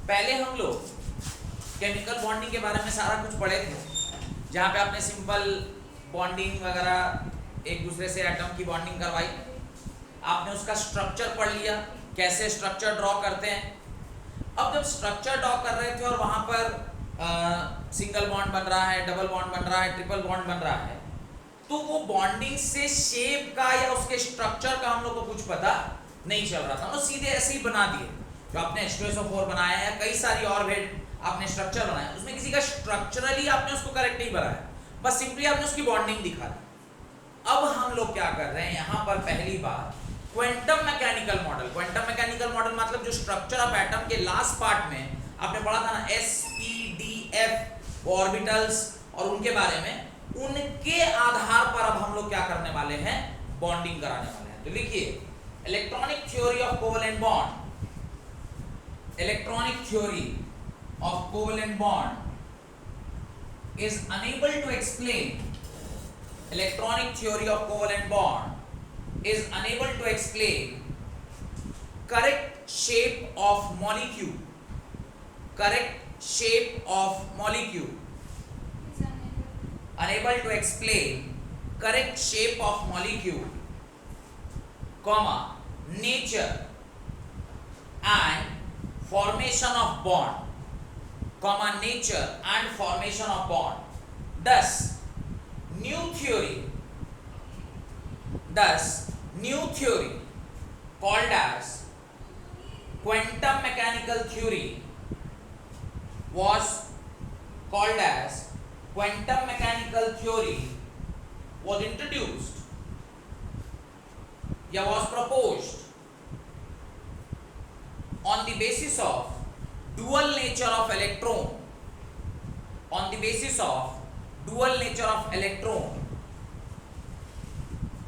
पहले हम लोग केमिकल बॉन्डिंग के बारे में सारा कुछ पढ़े थे, जहाँ पे आपने सिंपल बॉन्डिंग वगैरह एक दूसरे से एटम की बॉन्डिंग करवाई, आपने उसका स्ट्रक्चर पढ़ लिया, कैसे स्ट्रक्चर ड्रॉ करते हैं। अब जब स्ट्रक्चर ड्रॉ कर रहे थे और वहाँ पर सिंगल बॉन्ड बन रहा है, डबल बॉन्ड बन रहा है, ट्रिपल बॉन्ड बन रहा है, तो वो बॉन्डिंग से शेप का या उसके स्ट्रक्चर का हम लोग को कुछ पता नहीं चल रहा था, वो सीधे ऐसे ही बना दिए। जो आपने H2SO4 बनाया है, कई सारी और वेट आपने स्ट्रक्चर बनाया, उसमें किसी का स्ट्रक्चरली आपने उसको करेक्ट नहीं बनाया, बस सिंपली आपने उसकी बॉन्डिंग दिखा दी। अब हम लोग क्या कर रहे हैं यहाँ पर, पहली बार quantum mechanical model. Quantum mechanical model मतलब जो स्ट्रक्चर ऑफ एटम के लास्ट पार्ट में आपने पढ़ा था ना, S-P-D-F ऑर्बिटल्स और उनके बारे में, उनके आधार पर अब हम लोग क्या करने वाले हैं, बॉन्डिंग कराने वाले हैं। तो लिखिए, electronic theory of covalent bond, electronic theory of covalent bond is unable to explain electronic theory of covalent bond is unable to explain correct shape of molecule, correct shape of molecule, unable to explain correct shape of molecule, comma, nature and formation of bond, comma, nature and formation of bond. Thus new theory called as quantum mechanical theory was called as quantum mechanical theory was introduced या was proposed on the basis of dual nature of electron, on the basis of dual nature of electron,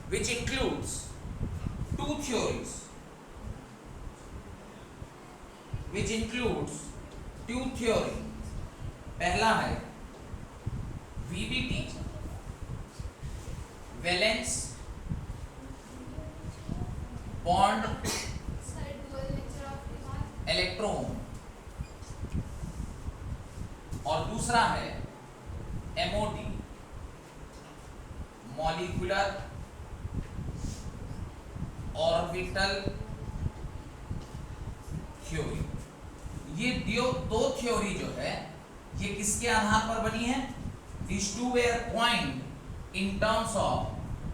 which includes two theories, which includes two theory. पहला है VBT, valence bond electron, और दूसरा है MOT, molecular orbital theory. ये दो theory जो है, ये किसके आधार पर बनी है? These two were coined in terms of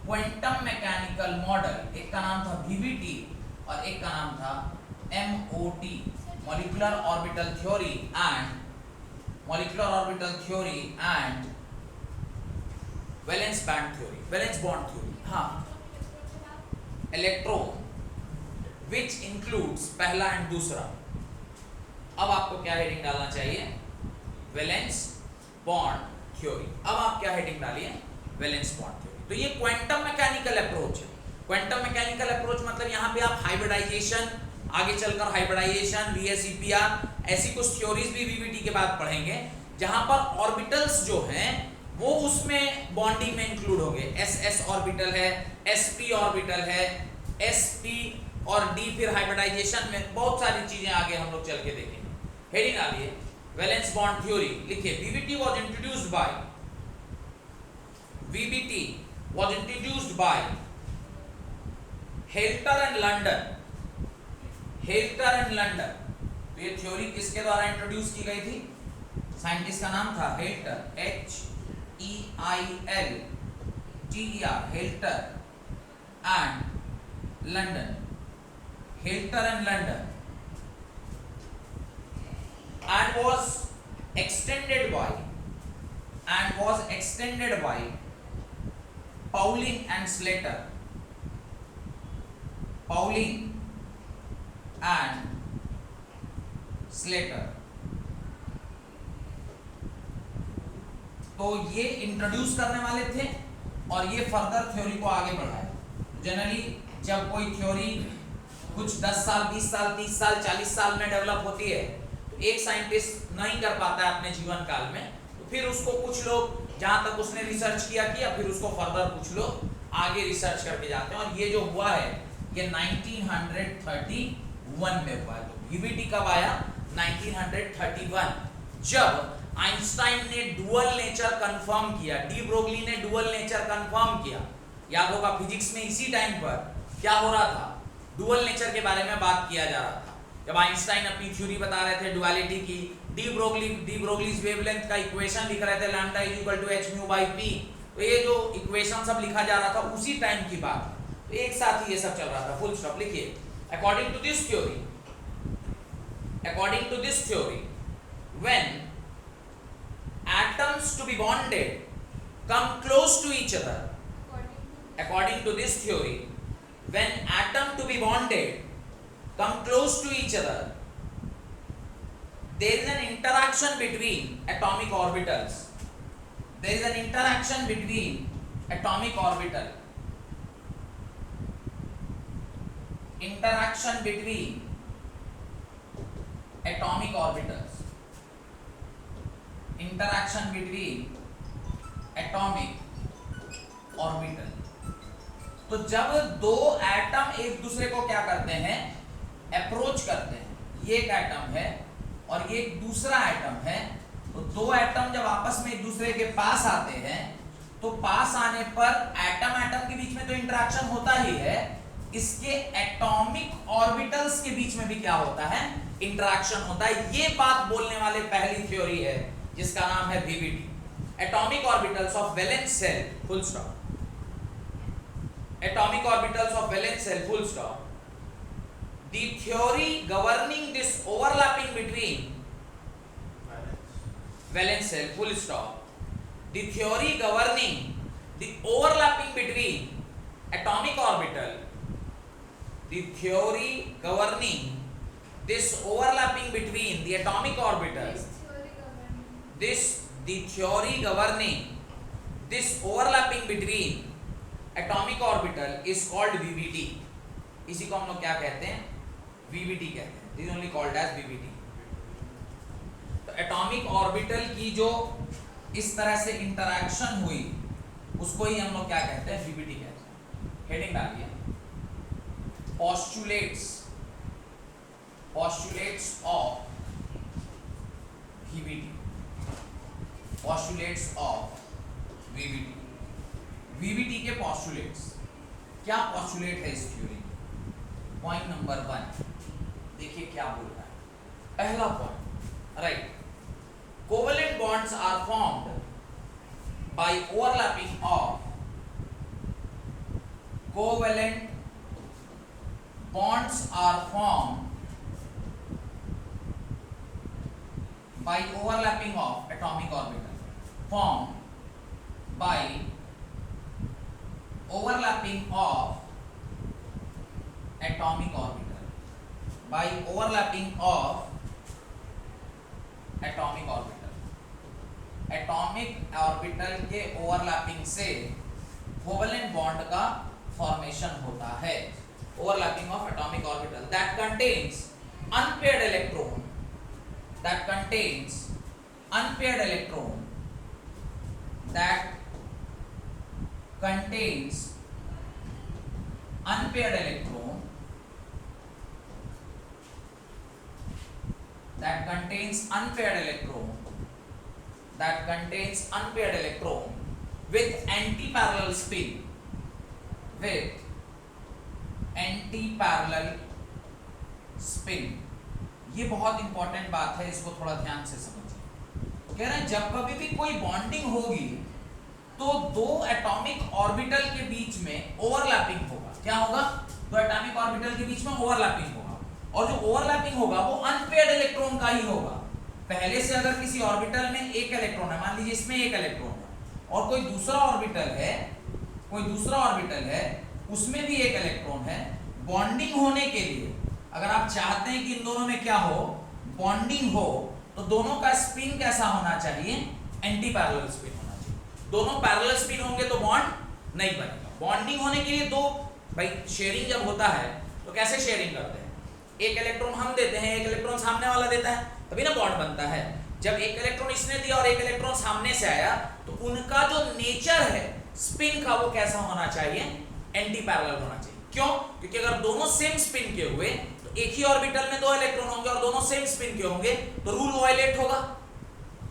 quantum mechanical model. एक का नाम था VBT और एक का नाम था MOT, molecular orbital theory and valence band theory, valence bond theory। हाँ, electron which includes पहला एंड दूसरा। अब आपको क्या हेडिंग डालना चाहिए? Valence bond theory. अब आप क्या हेडिंग डालिए? Valence bond theory. तो ये क्वांटम मैकेनिकल अप्रोच है। क्वांटम मैकेनिकल अप्रोच मतलब यहाँ पे आप हाइब्रिडाइजेशन, आगे चलकर हाइब्रिडाइजेशन, VSEPR, ऐसी कुछ थ्योरीज भी VBT के बाद पढ़ेंगे, जहां पर ऑर्बिटल्स जो हैं वो उसमें बॉन्डिंग में इंक्लूड होंगे। SS ऑर्बिटल है, SP ऑर्बिटल है, SP और D, फिर हाइब्रिडाइजेशन में बहुत सारी चीजें आगे हम लोग चल के देखेंगे। हेडिंग आलिए, वैलेंस बॉन्ड थ्योरी। लिखिए, VBT was introduced by Heitler and London. तो ये थ्योरी किसके द्वारा इंट्रोड्यूस की गई थी? साइंटिस्ट का नाम था helter, HEILTER, helter and London, and was extended by Pauling and Slater, तो ये इंट्रोड्यूस करने वाले थे और ये फर्दर थ्योरी को आगे बढ़ाया। जनरली जब कोई थ्योरी कुछ 10 साल, 20 साल, 30 साल, 40 साल में डेवलप होती है, तो एक साइंटिस्ट नहीं कर पाता है अपने जीवन काल में, तो फिर उसको कुछ लोग, जहां तक उसने रिसर्च किया, फिर उसको फर्दर कुछ लोग आगे रिसर्च करके जाते हैं। और ये जो हुआ है ये 1931 में हुआ है। तो VBT कब आया? 1931 जब आइंस्टाइन ने डुअल नेचर कंफर्म किया, डी ब्रोगली ने डुअल नेचर कंफर्म किया। याद होगा फिजिक्स में इसी टाइम पर क्या हो रहा था, डुअल नेचर के बारे में बात किया जा रहा था। जब आइंस्टाइन अपनी थ्योरी बता रहे थे डुअलिटी की, डी ब्रोगलीज वेवलेंथ का इक्वेशन लिख रहे थे lambda is equal to h mu by p, तो ये जो इक्वेशन सब लिखा जा रहा था उसी टाइम की बात है। तो एक साथ ही ये सब चल रहा था। फुल स्टॉप लिखिए। According to this theory when atoms to be bonded come close to each other, according to this theory when atom to be bonded come close to each other, there is an interaction between atomic orbitals, there is an interaction between atomic orbital, interaction between atomic orbitals, interaction between atomic orbital। तो जब दो atom एक दूसरे को क्या करते हैं, approach करते हैं, ये एक एटम है और ये एक दूसरा एटम है, तो दो एटम जब आपस में एक दूसरे के पास आते हैं तो पास आने पर एटम एटम के बीच में तो इंटरेक्शन होता ही है, इसके एटॉमिक ऑर्बिटल्स के बीच में भी क्या होता है, इंटरेक्शन होता है। ये बात बोलने वाले पहली थ्योरी है जिसका नाम है VVT, atomic orbitals of valence shell, full stop, atomic orbitals of valence shell, full stop. The theory governing this overlapping between valence shell, full stop. The theory governing the overlapping between atomic orbital, the theory governing this overlapping between the atomic orbital, the theory governing this overlapping between atomic orbital is called VVT. इसी को हम लोग क्या कहते हैं, VVT कहते हैं। This only called as VVT. तो एटॉमिक ऑर्बिटल की जो इस तरह से इंटरेक्शन हुई उसको ही हम लोग क्या कहते हैं, वीवीटी कहते हैं। हेडिंग डालिए, postulates of VVT, postulates of VVT। VVT के पॉस्टुलेट्स, क्या पॉस्टुलेट है इस थ्योरी? पॉइंट नंबर 1 देखिए क्या बोल रहा है। पहला point, right, covalent bonds are formed by overlapping of, covalent bonds are formed by overlapping of atomic orbital, formed by overlapping of atomic orbital, by overlapping of atomic orbital, atomic orbital के overlapping से covalent bond का formation होता है। overlapping of atomic orbital that contains unpaired electron, that contains unpaired electron, that contains unpaired electron, that contains unpaired electron, that contains unpaired electron with anti-parallel spin, with anti-parallel spin। ये बहुत important बात है, इसको थोड़ा ध्यान से समझिए। कह रहे हैं जब कभी भी कोई बॉन्डिंग होगी तो दो एटॉमिक ऑर्बिटल के बीच में ओवरलैपिंग होगा। क्या होगा? दो एटॉमिक ऑर्बिटल के बीच में ओवरलैपिंग होगा, और जो ओवरलैपिंग होगा वो अनपेयर्ड इलेक्ट्रॉन का ही होगा। पहले से अगर किसी ऑर्बिटल में एक इलेक्ट्रॉन है, मान लीजिए इसमें एक इलेक्ट्रॉन है, और कोई दूसरा ऑर्बिटल है, कोई दूसरा ऑर्बिटल है उसमें भी एक इलेक्ट्रॉन है, बॉन्डिंग होने के लिए अगर आप चाहते हैं कि इन दोनों में क्या हो, बॉन्डिंग हो, तो दोनों का स्पिन कैसा होना चाहिए? एंटी पैरेलल स्पिन होना चाहिए। दोनों पैरेलल स्पिन होंगे तो बॉन्ड नहीं बनेगा। बॉन्डिंग होने के लिए दो, भाई शेयरिंग जब होता है तो कैसे शेयरिंग करते हैं? एक इलेक्ट्रॉन हम देते हैं, एक इलेक्ट्रॉन सामने वाला देता है, तभी ना बॉन्ड बनता है। जब एक इलेक्ट्रॉन इसने दिया और एक इलेक्ट्रॉन सामने से आया, तो उनका जो नेचर है स्पिन का वो कैसा होना चाहिए? एंटी पैरेलल होना चाहिए। क्यों? क्योंकि अगर दोनों सेम स्पिन के हुए तो एक ही ऑर्बिटल में दो इलेक्ट्रॉन होंगे और दोनों सेम स्पिन के होंगे, तो रूल वायलेट होगा।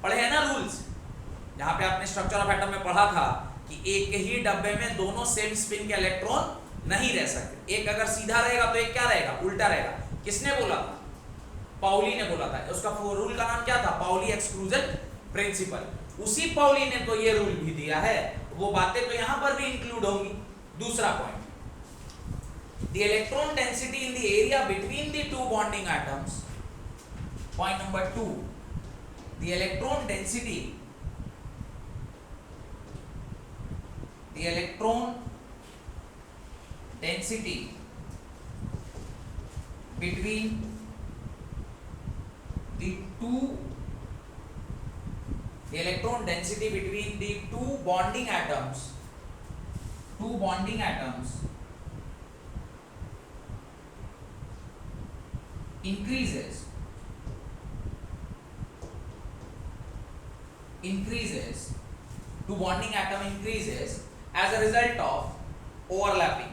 पढ़े हैं ना रूल्स, जहां पे आपने स्ट्रक्चर ऑफ एटम में पढ़ा था कि एक ही डब्बे में दोनों सेम स्पिन के इलेक्ट्रॉन नहीं रह सकते, एक अगर सीधा रहेगा तो एक क्या रहेगा, उल्टा रहेगा। किसने बोला था? पाउली ने बोला था। उसका रूल का नाम क्या था? Pauli exclusion principle. उसी पाउली ने तो ये रूल भी दिया है, वो बातें तो यहां पर भी इंक्लूड होंगी। दूसरा point, the electron density in the area between the two bonding atoms. Point number 2, the electron density between the electron density between the two bonding atoms increases two bonding atom increases as a result of overlapping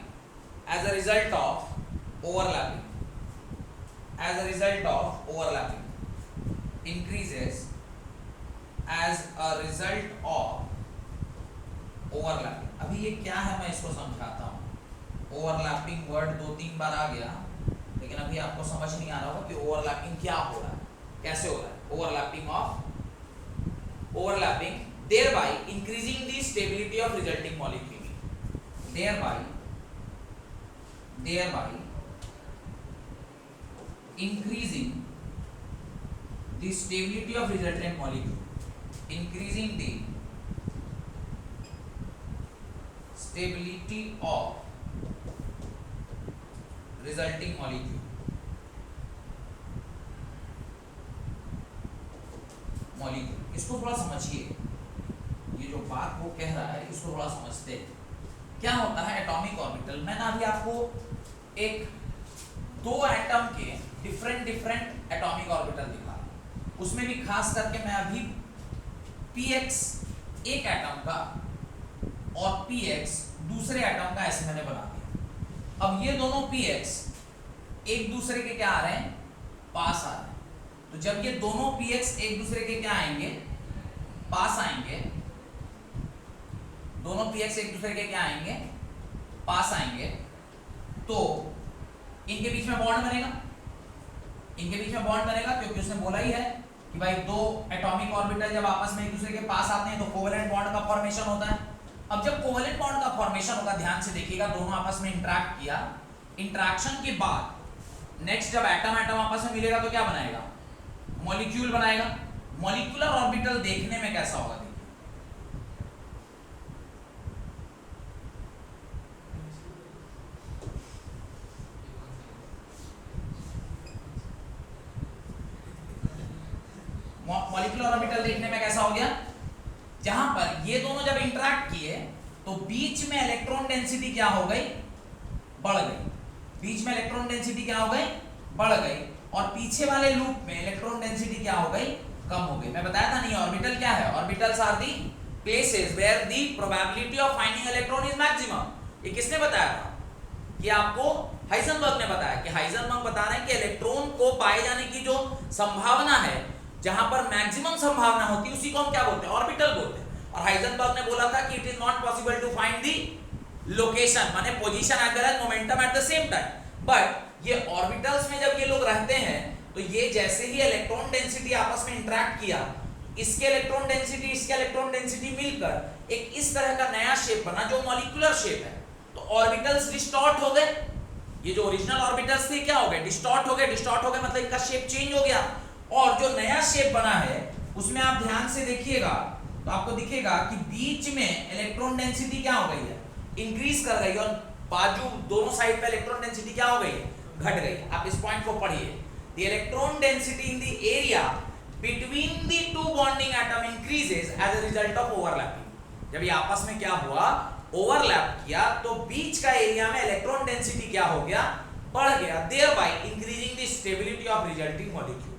increases as a result of overlapping। अभी ये क्या है मैं इसको समझाता हूं। Overlapping word 2-3 बार आ गया, लेकिन अभी आपको समझ नहीं आ रहा होगा कि ओवरलैपिंग क्या हो रहा है, कैसे हो रहा है। Overlapping thereby increasing the stability of resulting molecule, thereby increasing the stability of resultant molecule, increasing the stability of resulting molecule। इसको थोड़ा समझिए, ये जो बात वो कह रहा है इसको थोड़ा समझते हैं। क्या होता है एटॉमिक ऑर्बिटल? मैंने अभी आपको एक दो एटम के डिफरेंट एटॉमिक ऑर्बिटल दिखा, उसमें भी खास करके मैं अभी px एक एटम का और px दूसरे एटम का ऐसे मैंने बना दिया। अब ये दोनों px एक दूसरे के क्या आ रहे हैं, पास आ रहे हैं। तो जब ये दोनों px एक दूसरे के क्या आएंगे, पास आएंगे, दोनों px एक दूसरे के क्या आएंगे, पास आएंगे, तो इनके बीच में बॉन्ड बनेगा, क्योंकि उसने बोला ही है कि भाई दो एटॉमिक ऑर्बिटल जब आपस में एक दूसरे के पास आते हैं तो कोवेलेंट बॉन्ड का फॉर्मेशन होता है। अब जब कोवेलेंट बॉन्ड का फॉर्मेशन होगा, ध्यान से देखिएगा, दोनों आपस में इंटरेक्ट किया, इंटरेक्शन के बाद नेक्स्ट जब एटम आपस में मिलेगा तो क्या बनाएगा, मॉलिक्यूल बनाएगा। मॉलिक्यूलर ऑर्बिटल देखने में कैसा होगा, मॉलिक्यूलर ऑर्बिटल देखने में कैसा हो गया, जहां पर ये दोनों जब इंटरेक्ट किए तो बीच में इलेक्ट्रॉन डेंसिटी क्या हो गई, बढ़ गई। बीच में इलेक्ट्रॉन डेंसिटी क्या हो गई, बढ़ गई, और पीछे वाले लूप में इलेक्ट्रॉन डेंसिटी क्या हो गई, कम हो गई। मैं बताया था नहीं, ऑर्बिटल क्या है, orbitals are the places where the probability of finding electron is maximum. ये किसने बताया था, कि आपको हाइजेनबर्ग ने बताया, कि हाइजेनबर्ग बता रहे हैं कि इलेक्ट्रॉन को पाए जाने की जो संभावना है, जहां पर मैक्सिमम संभावना होती है, उसी को हम क्या बोलते हैं, ऑर्बिटल बोलते हैं। और हाइजेनबर्ग ने बोला था कि it is not possible to find the location, माने position as well as momentum at the same time. But ये ऑर्बिटल्स में जब ये लोग रहते हैं तो ये जैसे ही इलेक्ट्रॉन डेंसिटी आपस में इंटरेक्ट किया, इसके इलेक्ट्रॉन डेंसिटी इसके इलेक्ट्रॉन डेंसिटी मिलकर एक इस तरह का नया शेप बना जो मॉलिक्यूलर शेप है। तो ऑर्बिटल्स डिस्टॉर्ट हो गए, ये जो ओरिजिनल ऑर्बिटल्स थे क्या हो गए, डिस्टॉर्ट हो गए मतलब इनका शेप चेंज हो गया। और जो नया शेप बना है उसमें आप ध्यान से देखिएगा तो आपको दिखेगा कि बीच में इलेक्ट्रॉन डेंसिटी क्या हो गई है, इंक्रीज कर गई, और बाजू दोनों साइड पे इलेक्ट्रॉन डेंसिटी क्या हो गई है, घट गई। आप इस पॉइंट को पढ़िए, the electron density in the area between the two bonding atom increases as a result of overlapping. जब ये आपस में क्या हुआ, ओवरलैप किया, तो बीच का एरिया में इलेक्ट्रॉन डेंसिटी क्या हो गया, बढ़ गया, thereby increasing the stability of resulting molecule.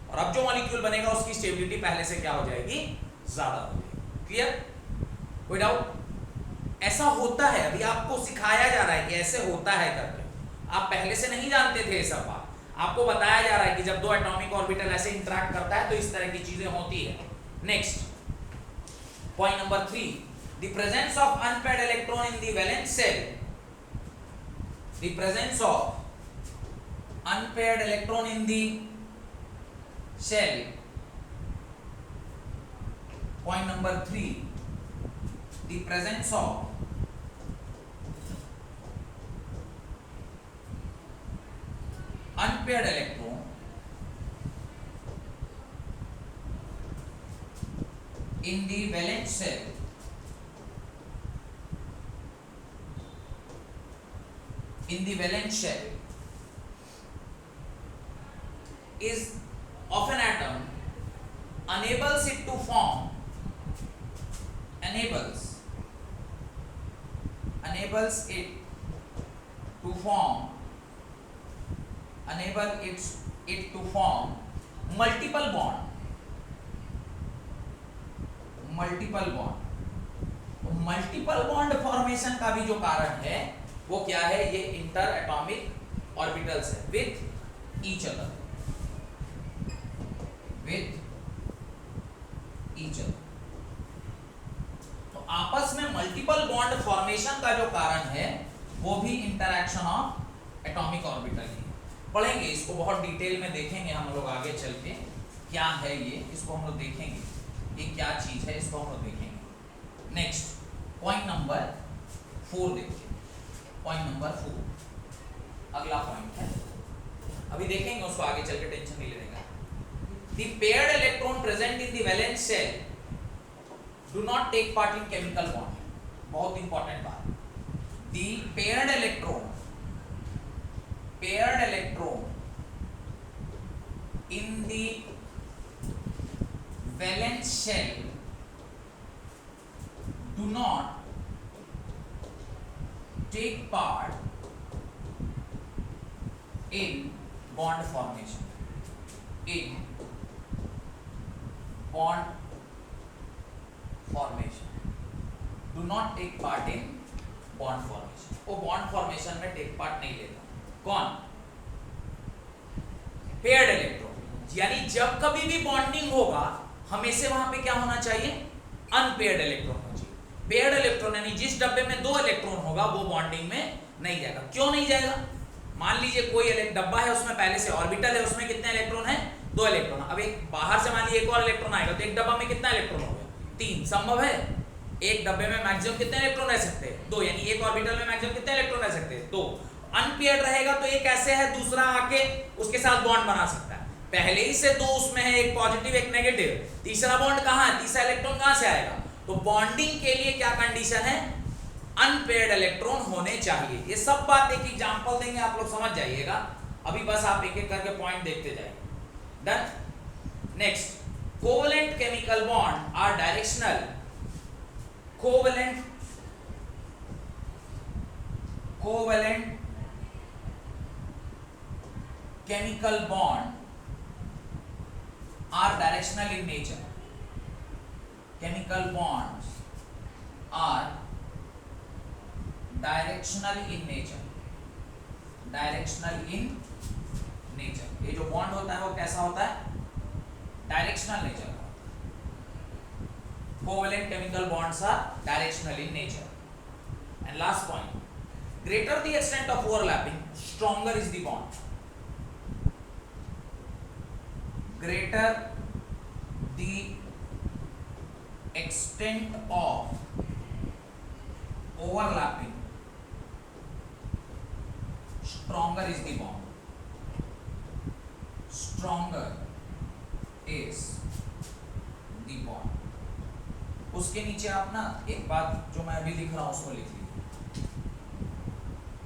और अब जो मॉलिक्यूल बनेगा उसकी स्टेबिलिटी पहले से क्या हो जाएगी, ज्यादा हो जाएगी। क्लियर, कोई डाउट? ऐसा होता है, अभी आपको सिखाया जा रहा है कि ऐसे होता है करके, आप पहले से नहीं जानते थे ये सब बात। आपको बताया जा रहा है कि जब दो एटॉमिक ऑर्बिटल ऐसे इंटरैक्ट करता है तो इस तरह की चीजें होती है। Next point number 3, the presence of unpaired electron in the valence shell, the presence of unpaired electron in the shell. Point number 3, the presence of unpaired electron in the valence shell is of an atom enables it to form multiple bond। Multiple bond formation का भी जो कारण है वो क्या है, ये inter atomic orbitals है विथ ईच अदर। तो आपस में मल्टीपल बॉन्ड फॉर्मेशन का जो कारण है वो भी इंटरैक्शन ऑफ एटॉमिक ऑर्बिटल है। पढ़ेंगे इसको, बहुत डिटेल में देखेंगे हम लोग आगे चल के क्या है ये, इसको हम लोग देखेंगे ये क्या चीज है, इसको हम लोग देखेंगे। नेक्स्ट पॉइंट नंबर 4 देखिए, पॉइंट नंबर 4 अगला पॉइंट है, अभी देखेंगे उसको आगे चल के, टेंशन नहीं लेने का। The paired electron present in the valence shell do not take part in chemical bond। बहुत इंपॉर्टेंट बात, the paired electron in the valence shell do not take part in bond formation, do not take part in bond formation। वो bond formation में take part नहीं लेता। कौन? Paired electron. यानी जब कभी भी बॉन्डिंग होगा हमेशा वहां पे क्या होना चाहिए, अनपेयर्ड इलेक्ट्रॉन होना चाहिए। पेयर्ड इलेक्ट्रॉन यानी जिस डब्बे में 2 इलेक्ट्रॉन होगा वो बॉन्डिंग में नहीं जाएगा। क्यों नहीं जाएगा? मान लीजिए कोई डब्बा है, उसमें पहले से ऑर्बिटल है, उसमें कितने इलेक्ट्रॉन है, 2 इलेक्ट्रॉन। अब एक बाहर से मान लीजिए एक और इलेक्ट्रॉन आएगा तो एक डब्बा में कितना इलेक्ट्रॉन हो गया, 3। संभव है? एक डब्बे में मैक्सिमम कितने इलेक्ट्रॉन रह सकते हैं, 2। यानी एक ऑर्बिटल में मैक्सिमम कितने इलेक्ट्रॉन रह सकते हैं, 2। अनपेयर्ड रहेगा तो एक ऐसे है, दूसरा आके उसके साथ बॉन्ड बना सकता है। पहले ही से 2 उसमें है, एक पॉजिटिव एक नेगेटिव, तीसरा बॉन्ड कहां है, तीसरा इलेक्ट्रॉन कहां से आएगा। तो बॉन्डिंग के लिए क्या कंडीशन है, अनपेयर्ड इलेक्ट्रॉन होने चाहिए। ये सब बात एक एग्जांपल देंगे, आप लोग समझ जाइएगा। अभी बस आप एक एक करके पॉइंट देखते जाइए। Done. Next, covalent chemical bond are directional. Covalent chemical bond are directional in nature। chemical bonds are directional in nature। ये जो बॉन्ड होता है वो कैसा होता है, डायरेक्शनल नेचर का। Covalent chemical bonds are directional in nature. And last point, greater the extent of overlapping, stronger is the bond। greater the extent of overlapping, stronger is the bond। stronger is the bond। उसके नीचे आप ना एक बात जो मैं अभी लिख रहा हूं उसको लिख लीजिए।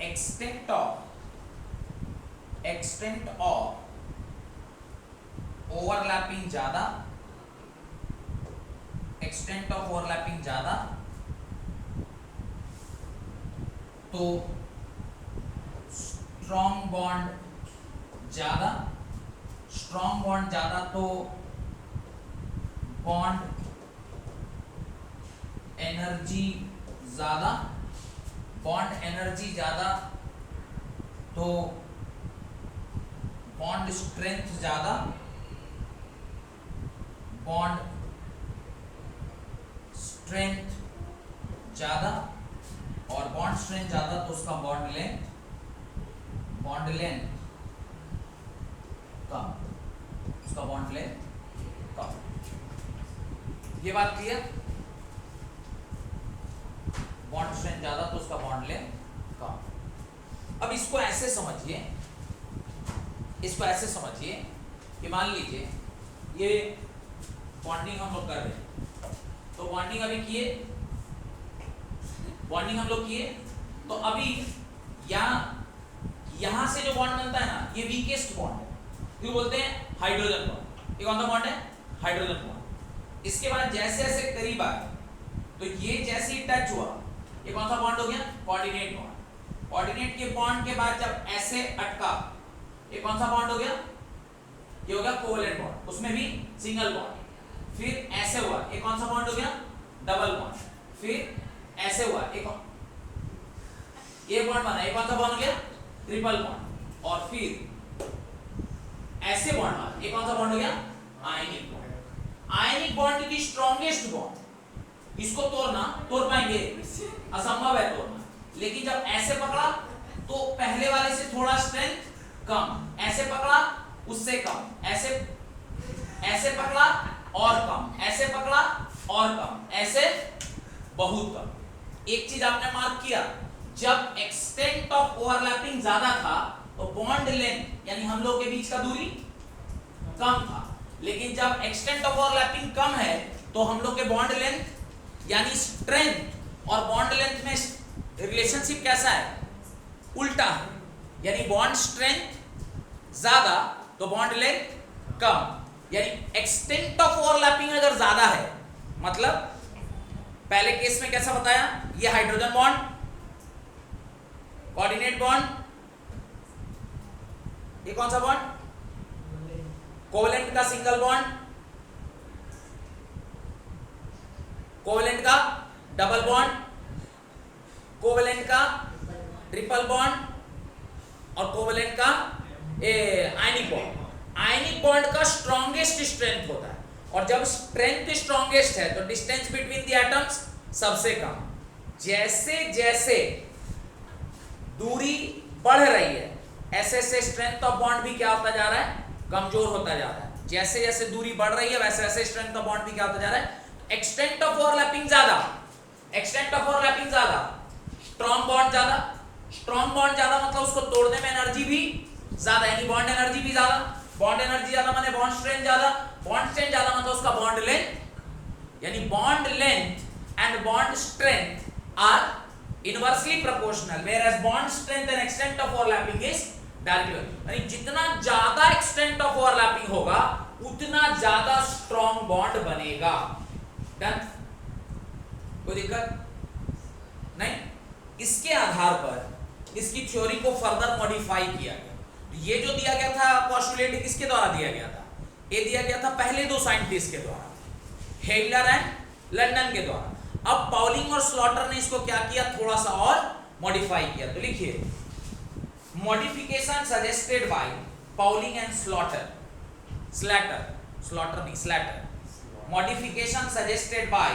extent of overlapping ज्यादा, extent of overlapping ज्यादा तो strong bond ज्यादा, strong bond ज्यादा तो bond एनर्जी ज्यादा, बॉन्ड एनर्जी ज्यादा तो बॉन्ड स्ट्रेंथ ज्यादा, बॉन्ड स्ट्रेंथ ज्यादा, और बॉन्ड स्ट्रेंथ ज्यादा तो उसका बॉन्ड लेंथ कम, उसका बॉन्ड लेंथ कम। ये बात क्लियर? बॉन्ड स्ट्रेंथ ज्यादा तो उसका बॉन्ड लेंथ कम। अब इसको ऐसे समझिए, कि मान लीजिए ये बॉन्डिंग हम लोग कर रहे हैं, तो बॉन्डिंग अभी किए, हम लोग किए, तो अभी यहां से जो बॉन्ड बनता है ना, ये वीकेस्ट बॉन्ड है, क्यों बोलते हैं हाइड्रोजन बॉन्ड। ये कौन सा बॉन्ड है? Hydrogen bond. इसके बाद जैसे जैसे करीब आए, तो ये जैसे ही टच हुआ, ये कौन सा बॉन्ड हो गया? Coordinate bond. कोऑर्डिनेट के बॉन्ड के बाद जब ऐसे अटका, ये कौन सा बॉन्ड हो गया? ये हो गया कोवलेंट बॉन्ड, उसमें भी सिंगल बॉन्ड। फिर ऐसे हुआ, ये कौन सा बॉन्ड हो गया? Double bond. फिर ऐसे हुआ, ये बॉन्ड बना, ये कौन सा बॉन्ड हो गया? Triple bond. और फिर ऐसे बॉन्ड बना, ये कौन सा बॉन्ड हो गया? Ionic bond. आयनिक बॉन्ड की स्ट्रॉन्गेस्ट बॉन्ड, इसको तोड़ पाएंगे? असंभव है तोड़ना। लेकिन जब ऐसे पकड़ा तो पहले वाले से थोड़ा स्ट्रेंथ कम, ऐसे पकड़ा उससे कम, ऐसे पकड़ा और कम, ऐसे पकड़ा और कम, ऐसे बहुत कम। एक चीज आपने मार्क किया, जब एक्सटेंट ऑफ ओवरलैपिंग ज्यादा था तो बॉन्ड लेंथ यानी हम लोग के बीच का दूरी कम था, लेकिन जब एक्सटेंट ऑफ ओवरलैपिंग कम है तो हम लोग के बॉन्ड लेंथ यानी स्ट्रेंथ और बॉन्ड लेंथ में रिलेशनशिप कैसा है? उल्टा है। यानी बॉन्ड स्ट्रेंथ ज्यादा तो बॉन्ड लेंथ कम। यानी एक्सटेंट ऑफ ओवरलैपिंग अगर ज्यादा है, मतलब पहले केस में कैसा बताया? ये हाइड्रोजन बॉन्ड, कोऑर्डिनेट बॉन्ड, ये कौन सा बॉन्ड? कोवलेंट का सिंगल बॉन्ड, कोवलेंट का डबल बॉन्ड, कोवलेंट का ट्रिपल बॉन्ड और कोवलेंट का आयनिक बॉन्ड। आयनिक बॉन्ड का स्ट्रॉन्गेस्ट स्ट्रेंथ होता है, और जब स्ट्रेंथ स्ट्रॉन्गेस्ट है तो डिस्टेंस बिटवीन द एटम्स सबसे कम। जैसे जैसे दूरी बढ़ रही है, ऐसे ऐसे स्ट्रेंथ ऑफ बॉन्ड भी क्या होता जा रहा है? कमजोर होता जा रहा है। जैसे जैसे दूरी बढ़ रही है वैसे वैसे स्ट्रेंथ ऑफ बॉन्ड भी क्या होता जा रहा है? एक्सटेंट ऑफ ओवरलैपिंग ज्यादा, स्ट्रॉन्ग बॉन्ड ज्यादा। स्ट्रॉन्ग बॉन्ड ज्यादा मतलब उसको तोड़ने में एनर्जी भी ज्यादा, यानी बॉन्ड एनर्जी भी ज्यादा। बॉन्ड एनर्जी ज्यादा माने बॉन्ड स्ट्रेंथ ज्यादा, बॉन्ड स्ट्रेंथ ज्यादा मतलब उसका बॉन्ड लेंथ, यानी bond length and bond strength are inversely proportional, whereas bond strength and extent of overlapping is directly, यानी जितना ज्यादा एक्सटेंट ऑफ ओवरलैपिंग होगा उतना ज्यादा स्ट्रॉन्ग बॉन्ड बनेगा। डन? कोई दिक्कत नहीं? इसके आधार पर इसकी थ्योरी को फर्दर मॉडिफाई किया गया। ये जो दिया गया था पोस्टुलेट किसके द्वारा दिया गया था? ये दिया गया था पहले दो साइंटिस्ट के द्वारा, हेगलर एंड लंडन के द्वारा। अब पाउलिंग और स्लॉटर ने इसको क्या किया? थोड़ा सा और मॉडिफाई किया। तो लिखिए, modification suggested by Pauling and Slotter, Slotter नहीं Slater, modification suggested by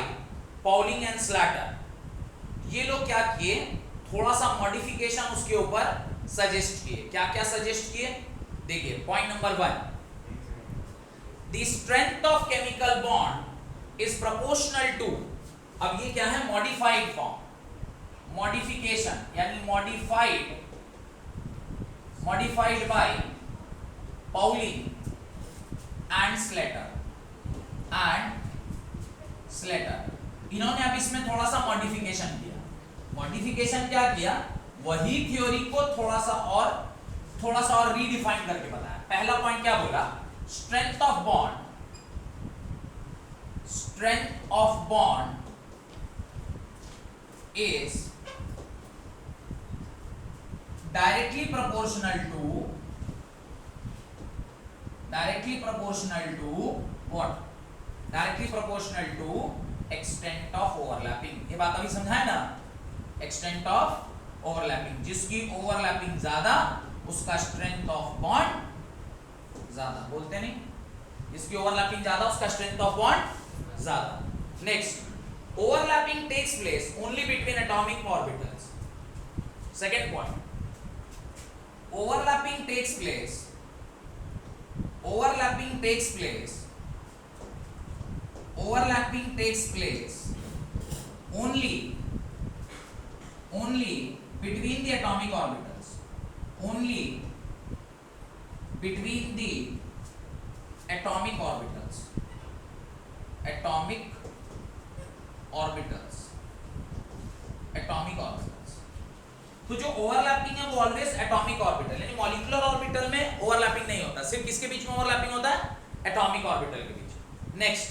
Pauling and Slater. ये लोग क्या किए? थोड़ा सा मॉडिफिकेशन उसके ऊपर सजेस्ट किए। क्या क्या सजेस्ट किए? देखिए, point number 1, the strength of chemical bond is proportional to, अब ये क्या है? मॉडिफाइड फॉर्म, मॉडिफिकेशन यानी modified by Pauling and Slater इन्होंने अब इसमें थोड़ा सा मॉडिफिकेशन किया। मॉडिफिकेशन क्या किया? वही थ्योरी को थोड़ा सा और रीडिफाइन करके बताया। पहला पॉइंट क्या बोला? Strength of bond is directly proportional to what? Directly proportional to extent of overlapping। ये बात अभी समझा है ना? extent of overlapping, जिसकी overlapping ज्यादा उसका strength of bond ज्यादा, बोलते नहीं, जिसकी ओवरलैपिंग ज्यादा उसका स्ट्रेंथ ऑफ बॉन्ड ज्यादा. Next, overlapping takes place only between atomic orbitals. Second point, overlapping takes place only between the atomic orbitals, only between the atomic orbitals, atomic orbitals. तो जो overlapping है वो ऑलवेज एटॉमिक ऑर्बिटल, यानी molecular orbital में overlapping नहीं होता, सिर्फ किसके बीच में ओवरलैपिंग होता है, एटॉमिक ऑर्बिटल के बीच. Next,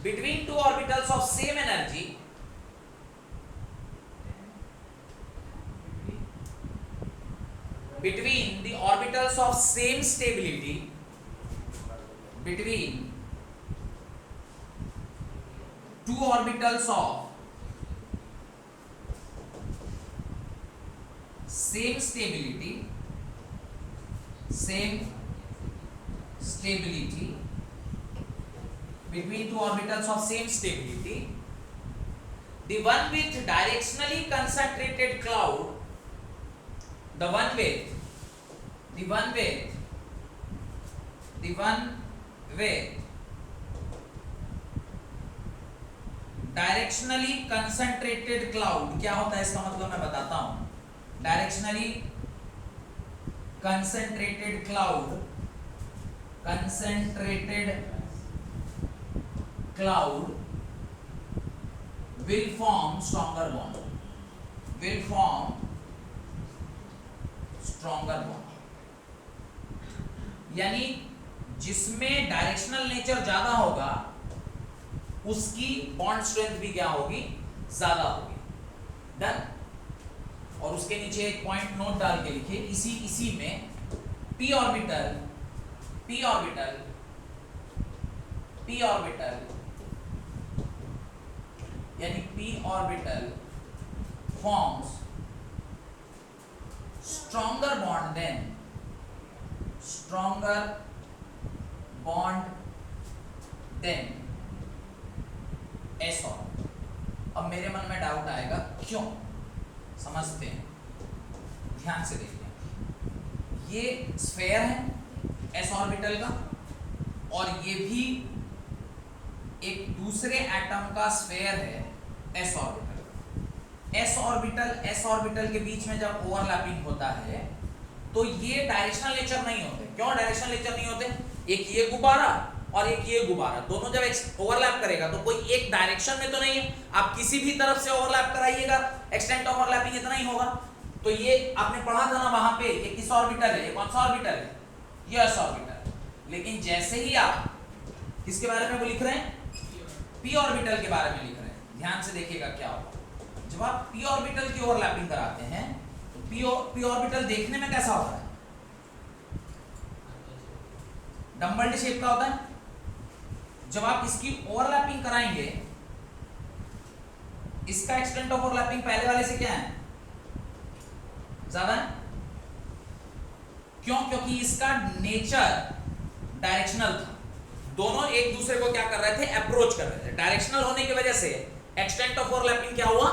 between two orbitals of same energy, between the orbitals of same stability, between two orbitals of same stability, between two orbitals of same stability, the one with directionally concentrated cloud, the one with directionally concentrated cloud. क्या होता है इसका मतलब मैं बताता हूं. Directionally concentrated cloud will form stronger bond, यानी जिसमें डायरेक्शनल नेचर ज्यादा होगा उसकी बॉन्ड स्ट्रेंथ भी क्या होगी, ज्यादा होगी. डन. और उसके नीचे एक पॉइंट नोट डाल के लिखिए, इसी में p ऑर्बिटल यानी p orbital forms stronger bond than s orbital. अब मेरे मन में डाउट आएगा, क्यों? समझते हैं, ध्यान से देखिए. ये स्फेयर है s ऑर्बिटल का, और ये भी एक दूसरे एटम का स्फेयर है s ऑर्बिटल. s ऑर्बिटल के बीच में जब ओवरलैपिंग होता है तो ये डायरेक्शनल नेचर नहीं होते. क्यों डायरेक्शनल नेचर नहीं होते? एक ये गुब्बारा और एक ये गुब्बारा, दोनों जब ओवरलैप करेगा तो कोई एक डायरेक्शन में तो नहीं है, आप किसी भी तरफ से ओवरलैप कराइएगा, एक्सटेंट ऑफ ओवरलैपिंग इतना ही होगा. तो ये आपने पढ़ा था ना वहां पे, ये किस ऑर्बिटल है, ये कौन सा ऑर्बिटल है, ये s ऑर्बिटल. लेकिन जैसे ही आप किसके बारे में लिख रहे हैं, p ऑर्बिटल के बारे में लिख रहे हैं, ध्यान से देखिएगा क्या होगा. जब आप p ऑर्बिटल की ओवरलैपिंग कराते हैं तो p ऑर्बिटल देखने में कैसा होता है, डम्बल्ड शेप का होता है. जब आप इसकी ओवरलैपिंग कराएंगे, इसका एक्सटेंट ऑफ ओवरलैपिंग पहले वाले से क्या है, ज्यादा है. क्यों? क्योंकि इसका नेचर डायरेक्शनल था. दोनों एक दूसरे को क्या कर रहे थे, अप्रोच कर रहे थे. डायरेक्शनल होने की वजह से एक्सटेंट ऑफ ओवरलैपिंग क्या हुआ,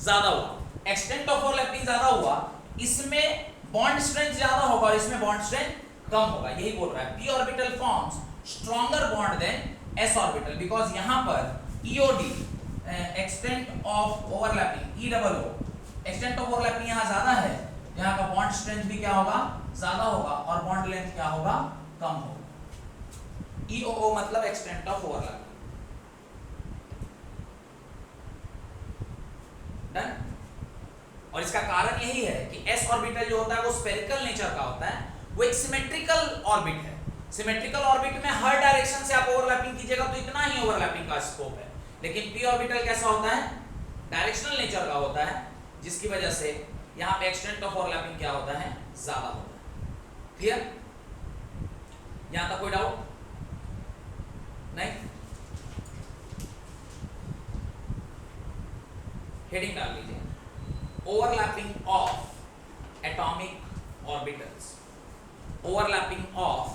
ज्यादा हुआ. एक्सटेंट ऑफ ओवरलैपिंग ज्यादा हुआ, इसमें बॉन्ड स्ट्रेंथ ज्यादा होगा और इसमें बॉन्ड स्ट्रेंथ कम होगा. यही बोल रहा है, p orbital forms stronger bond than s orbital, because यहां पर EOD extent of overlapping, EOO extent of overlapping यहां ज्यादा है, यहां का बॉन्ड स्ट्रेंथ भी क्या होगा, ज्यादा होगा, और बॉन्ड लेंथ क्या होगा, कम होगा. EOO मतलब एक्सटेंट ऑफ ओवरलैपिंग. डन. और इसका कारण यही है कि s ऑर्बिटल जो होता है वो स्फेरिकल नेचर का होता है, वो एक सिमेट्रिकल ऑर्बिट है. सिमेट्रिकल ऑर्बिट में हर डायरेक्शन से आप ओवरलैपिंग कीजिएगा तो इतना ही ओवरलैपिंग का स्कोप है. लेकिन p ऑर्बिटल कैसा होता है, डायरेक्शनल नेचर का होता है, जिसकी वजह से यहां पे एक्सटेंट ऑफ ओवरलैपिंग क्या होता है, ज्यादा होता है. क्लियर? यहां तक कोई डाउट नहीं? हेडिंग डाल लीजिए, overlapping of atomic orbitals. Overlapping of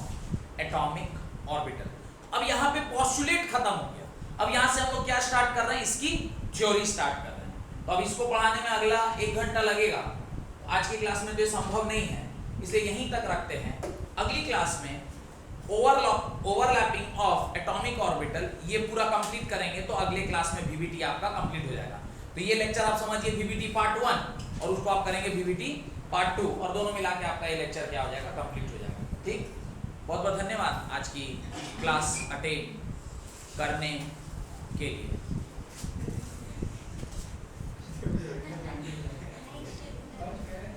atomic orbital. अब यहाँ पे पोस्टुलेट खत्म हो गया, अब यहाँ से हम लोग क्या स्टार्ट कर रहे हैं, इसकी थ्योरी स्टार्ट कर रहे हैं। तो अब इसको पढ़ाने में अगला 1 घंटा लगेगा, आज की क्लास में तो ये संभव नहीं है, इसलिए यहीं तक रखते हैं। अगली क्लास में ओवरलैपिंग ऑफ एटॉमिक ऑर्बिटल ये पूरा कंप्लीट करेंगे, तो अगले क्लास में वीवीटी आपका कंप्लीट हो जाएगा। तो ये लेक्चर आप समझिए वीवीटी पार्ट 1 और उसको आप करेंगे वीवीटी पार्ट 2, और दोनों मिला के आपका ये लेक्चर क्या हो जाएगा, कंप्लीट हो जाएगा। ठीक, बहुत बहुत धन्यवाद आज की क्लास अटेंड करने के लिए।